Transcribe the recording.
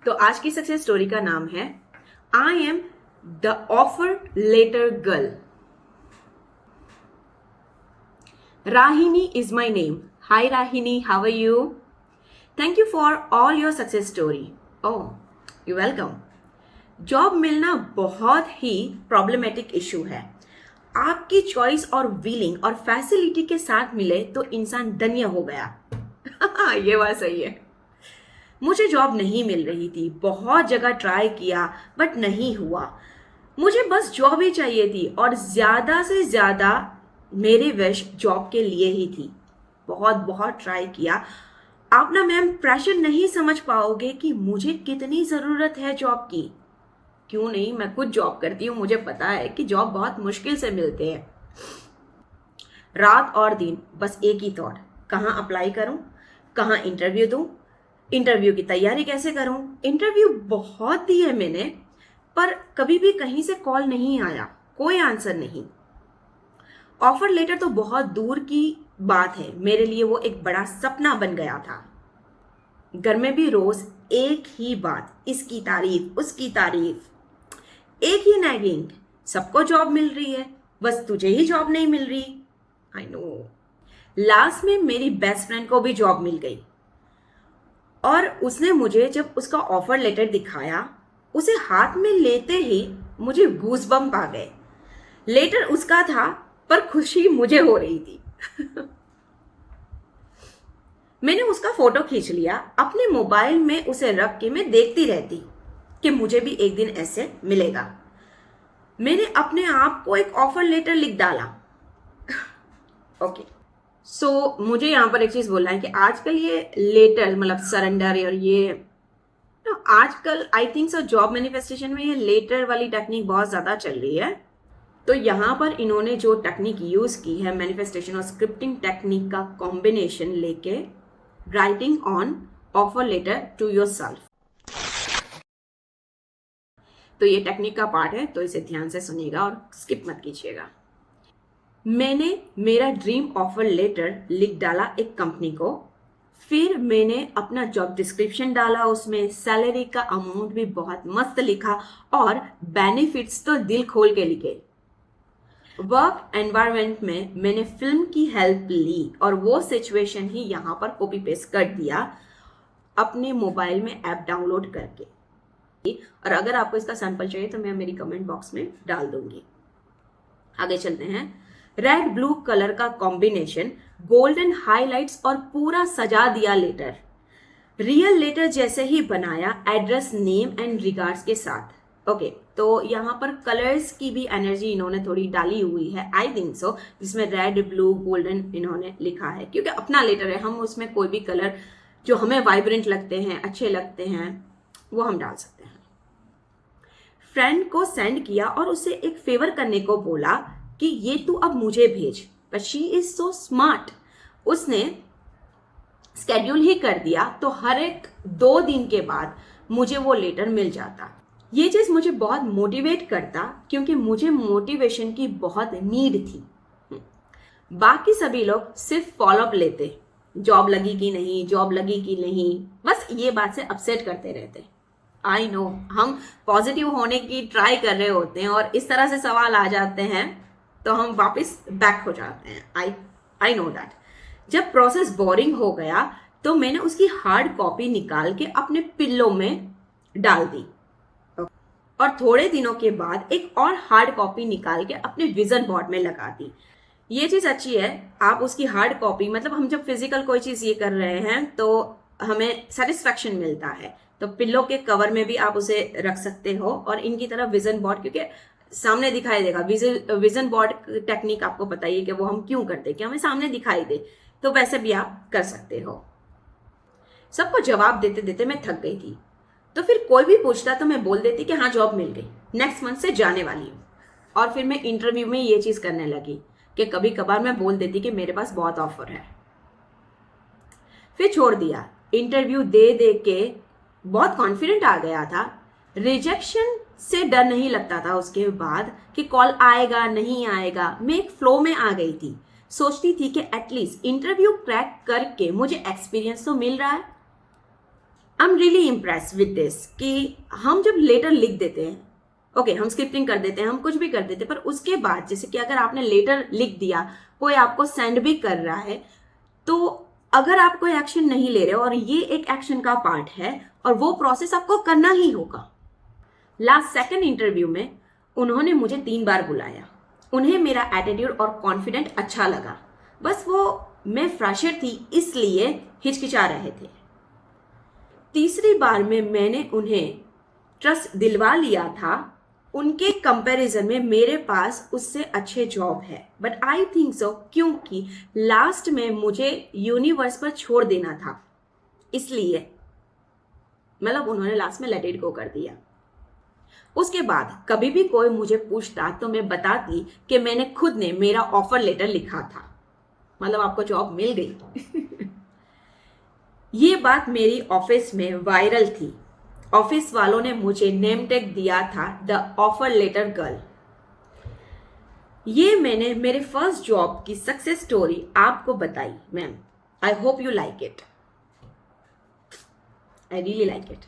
तो आज की सक्सेस स्टोरी का नाम है I am the offer letter girl. Rahini is my name. Hi Rahini, how are you? Thank you for all your success story. Oh, you're welcome. Job मिलना बहुत ही problematic issue है। आपकी चॉइस और willing और facility के साथ मिले तो इंसान धन्य हो गया। ये बात सही है। मुझे जॉब नहीं मिल रही थी, बहुत जगह ट्राई किया बट नहीं हुआ। मुझे बस जॉब ही चाहिए थी और ज़्यादा से ज़्यादा मेरी विश जॉब के लिए ही थी। बहुत बहुत ट्राई किया। आप ना मैम प्रेशर नहीं समझ पाओगे कि मुझे कितनी ज़रूरत है जॉब की। क्यों नहीं, मैं खुद जॉब करती हूँ, मुझे पता है कि जॉब बहुत मुश्किल से मिलते हैं। रात और दिन बस एक ही थॉट, कहाँ अप्लाई करूँ, कहाँ इंटरव्यू दूँ, इंटरव्यू की तैयारी कैसे करूँ। इंटरव्यू बहुत दिए मैंने, पर कभी भी कहीं से कॉल नहीं आया, कोई आंसर नहीं। ऑफर लेटर तो बहुत दूर की बात है, मेरे लिए वो एक बड़ा सपना बन गया था। घर में भी रोज एक ही बात, इसकी तारीफ उसकी तारीफ, एक ही नैगिंग, सबको जॉब मिल रही है बस तुझे ही जॉब नहीं मिल रही। I know. लास्ट में मेरी बेस्ट फ्रेंड को भी जॉब मिल गई और उसने मुझे जब उसका ऑफर लेटर दिखाया, उसे हाथ में लेते ही मुझे गूज़बम्प आ गए। लेटर उसका था पर खुशी मुझे हो रही थी। मैंने उसका फोटो खींच लिया, अपने मोबाइल में उसे रख के मैं देखती रहती कि मुझे भी एक दिन ऐसे मिलेगा। मैंने अपने आप को एक ऑफर लेटर लिख डाला। ओके, सो मुझे यहाँ पर एक चीज बोलना है कि आजकल ये लेटर मतलब सरेंडर और ये आजकल I think so job manifestation में ये लेटर वाली टेक्निक बहुत ज्यादा चल रही है। तो यहाँ पर इन्होंने जो टेक्निक यूज की है मैनिफेस्टेशन और स्क्रिप्टिंग टेक्निक का कॉम्बिनेशन लेके writing on offer letter to yourself. तो ये टेक्निक का पार्ट है, तो इसे ध्यान से सुनिएगा और स्किप मत कीजिएगा। मैंने मेरा ड्रीम ऑफर लेटर लिख डाला एक कंपनी को, फिर मैंने अपना जॉब डिस्क्रिप्शन डाला, उसमें सैलरी का अमाउंट भी बहुत मस्त लिखा और बेनिफिट्स तो दिल खोल के लिखे। वर्क एनवायरनमेंट में मैंने फिल्म की हेल्प ली और वो सिचुएशन ही यहाँ पर कॉपी पेस्ट कर दिया अपने मोबाइल में ऐप डाउनलोड करके। और अगर आपको इसका सैंपल चाहिए तो मैं मेरी कमेंट बॉक्स में डाल दूंगी। आगे चलते हैं। रेड ब्लू कलर का कॉम्बिनेशन, गोल्डन हाइलाइट्स और पूरा सजा दिया लेटर। रियल लेटर जैसे ही बनाया, एड्रेस, नेम एंड रिगार्ड्स के साथ। ओके, तो यहाँ पर कलर्स की भी एनर्जी इन्होंने थोड़ी डाली हुई है, आई थिंक सो, जिसमें रेड ब्लू गोल्डन इन्होंने लिखा है, क्योंकि अपना लेटर है, हम उसमें कोई भी कलर जो हमें वाइब्रेंट लगते हैं, अच्छे लगते हैं, वो हम डाल सकते हैं। फ्रेंड को सेंड किया और उसे एक फेवर करने को बोला कि ये तू अब मुझे भेज, but she is so smart, उसने स्केड्यूल ही कर दिया, तो हर एक 2 दिन के बाद मुझे वो लेटर मिल जाता। ये चीज मुझे बहुत मोटिवेट करता क्योंकि मुझे मोटिवेशन की बहुत नीड थी। बाकी सभी लोग सिर्फ फॉलोअप लेते, जॉब लगी कि नहीं, जॉब लगी कि नहीं, बस ये बात से अपसेट करते रहते। आई नो, हम पॉजिटिव होने की ट्राई कर रहे होते हैं और इस तरह से सवाल आ जाते हैं तो हम वापस बैक हो जाते हैं। I know that. जब प्रोसेस बोरिंग हो गया तो मैंने उसकी हार्ड कॉपी निकाल के अपने पिल्लो में डाल दी और थोड़े दिनों के बाद एक और हार्ड कॉपी निकाल के अपने विजन बोर्ड में लगा दी। ये चीज अच्छी है, आप उसकी हार्ड कॉपी, मतलब हम जब फिजिकल कोई चीज ये कर रहे हैं तो हमें सेटिस्फैक्शन मिलता है, तो पिल्लो के कवर में भी आप उसे रख सकते हो और इनकी तरह विजन बोर्ड, क्योंकि सामने दिखाई देगा। विजन बोर्ड टेक्निक आपको पता ही है कि वो हम क्यों करते हैं, कि हमें सामने दिखाई दे, तो वैसे भी आप कर सकते हो। सबको जवाब देते देते मैं थक गई थी, तो फिर कोई भी पूछता तो मैं बोल देती कि हाँ जॉब मिल गई, नेक्स्ट मंथ से जाने वाली हूँ। और फिर मैं इंटरव्यू में ये चीज़ करने लगी कि कभी कभार मैं बोल देती कि मेरे पास बहुत ऑफर है। फिर छोड़ दिया, इंटरव्यू दे दे के बहुत कॉन्फिडेंट आ गया था। रिजेक्शन से डर नहीं लगता था उसके बाद कि कॉल आएगा नहीं आएगा, मैं एक फ्लो में आ गई थी। सोचती थी कि एटलीस्ट इंटरव्यू क्रैक करके मुझे एक्सपीरियंस तो मिल रहा है। I am really impress with this कि हम जब लेटर लिख देते हैं, ओके हम स्क्रिप्टिंग कर देते हैं, हम कुछ भी कर देते हैं, पर उसके बाद जैसे कि अगर आपने लेटर लिख दिया, कोई आपको सेंड भी कर रहा है, तो अगर आप कोई एक्शन नहीं ले रहे हो और ये एक एक्शन का पार्ट है और वो प्रोसेस आपको करना ही होगा। लास्ट सेकंड इंटरव्यू में उन्होंने मुझे 3 बार बुलाया। उन्हें मेरा एटीट्यूड और कॉन्फिडेंट अच्छा लगा, बस वो मैं फ्रेशर थी इसलिए हिचकिचा रहे थे। तीसरी बार में मैंने उन्हें ट्रस्ट दिलवा लिया था। उनके कंपैरिजन में मेरे पास उससे अच्छे जॉब है, बट आई थिंक सो क्योंकि लास्ट में मुझे यूनिवर्स पर छोड़ देना था, इसलिए मतलब उन्होंने लास्ट में लेट इट गो कर दिया। उसके बाद कभी भी कोई मुझे पूछता तो मैं बताती कि मैंने खुद ने मेरा ऑफर लेटर लिखा था, मतलब आपको जॉब मिल गई। ये बात मेरी ऑफिस में वायरल थी। ऑफिस वालों ने मुझे नेम टैग दिया था द ऑफर लेटर गर्ल। ये मैंने मेरे फर्स्ट जॉब की सक्सेस स्टोरी आपको बताई ma'am. I hope you like it. I really like it.